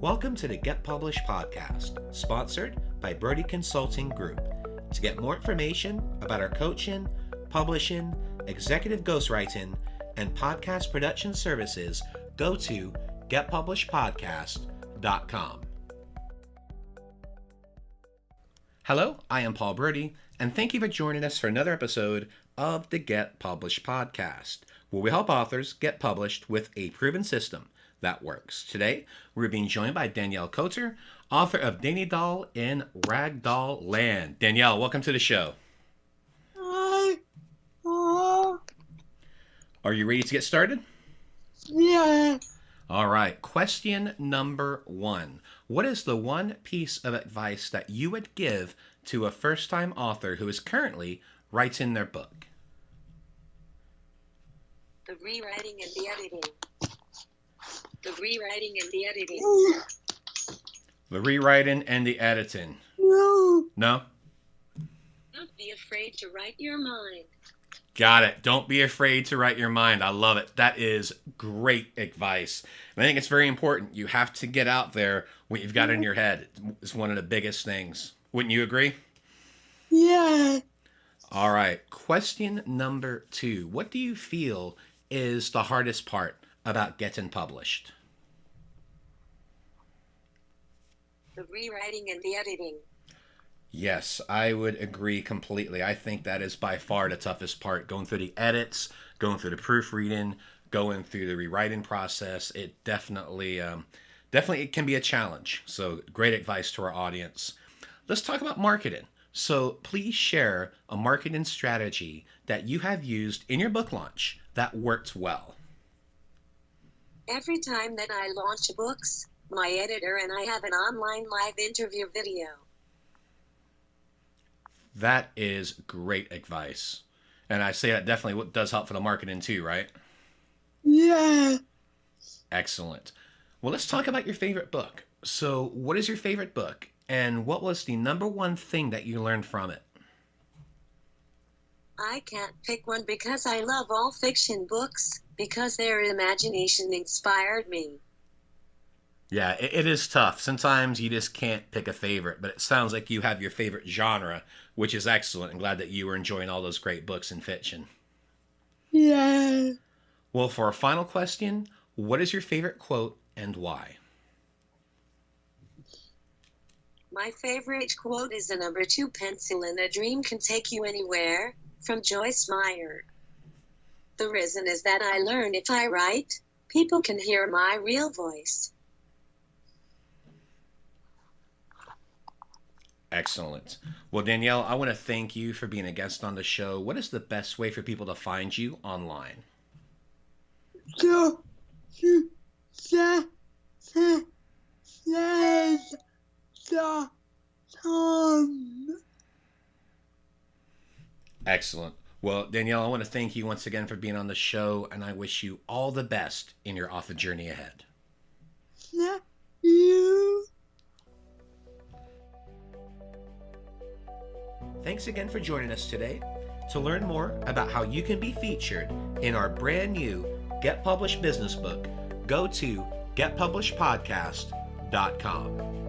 Welcome to the Get Published podcast, sponsored by Brodie Consulting Group. To get more information about our coaching, publishing, executive ghostwriting, and podcast production services, go to getpublishedpodcast.com. Hello, I am Paul Brodie, and thank you for joining us for another episode of the Get Published podcast, where we help authors get published with a proven system that works. Today, we're being joined by Danielle Coutler, author of Danielle in Ragdoll Land. Danielle, welcome to the show. Hi. Are you ready to get started? Yeah. All right. Question number 1. What is the one piece of advice that you would give to a first-time author who is currently writing their book? The rewriting and the editing. The rewriting and the editing. The rewriting and the editing. No. No? Don't be afraid to write your mind. Got it. Don't be afraid to write your mind. I love it. That is great advice. And I think it's very important. You have to get out there what you've got in your head. It's one of the biggest things. Wouldn't you agree? Yeah. All right. Question number 2. What do you feel is the hardest part about getting published? The rewriting and the editing. Yes, I would agree completely. I think that is by far the toughest part. Going through the edits, going through the proofreading, going through the rewriting process. It definitely it can be a challenge. So great advice to our audience. Let's talk about marketing. So please share a marketing strategy that you have used in your book launch that worked well. Every time that I launch books, my editor and I have an online live interview video. That is great advice. And I say that definitely does help for the marketing too, right? Yeah. Excellent. Well, let's talk about your favorite book. So what is your favorite book? And what was the number one thing that you learned from it? I can't pick one because I love all fiction books, because their imagination inspired me. Yeah, it is tough. Sometimes you just can't pick a favorite, but it sounds like you have your favorite genre, which is excellent. I'm glad that you were enjoying all those great books in fiction. Yeah. Well, for our final question, what is your favorite quote and why? My favorite quote is the number 2 pencil and a dream can take you anywhere, from Joyce Meyer. The reason is that I learned if I write, people can hear my real voice. Excellent. Well, Danielle, I want to thank you for being a guest on the show. What is the best way for people to find you online? Excellent. Well, Danielle, I want to thank you once again for being on the show, and I wish you all the best in your author journey ahead. You. Thanks again for joining us today. To learn more about how you can be featured in our brand new Get Published business book, go to getpublishedpodcast.com.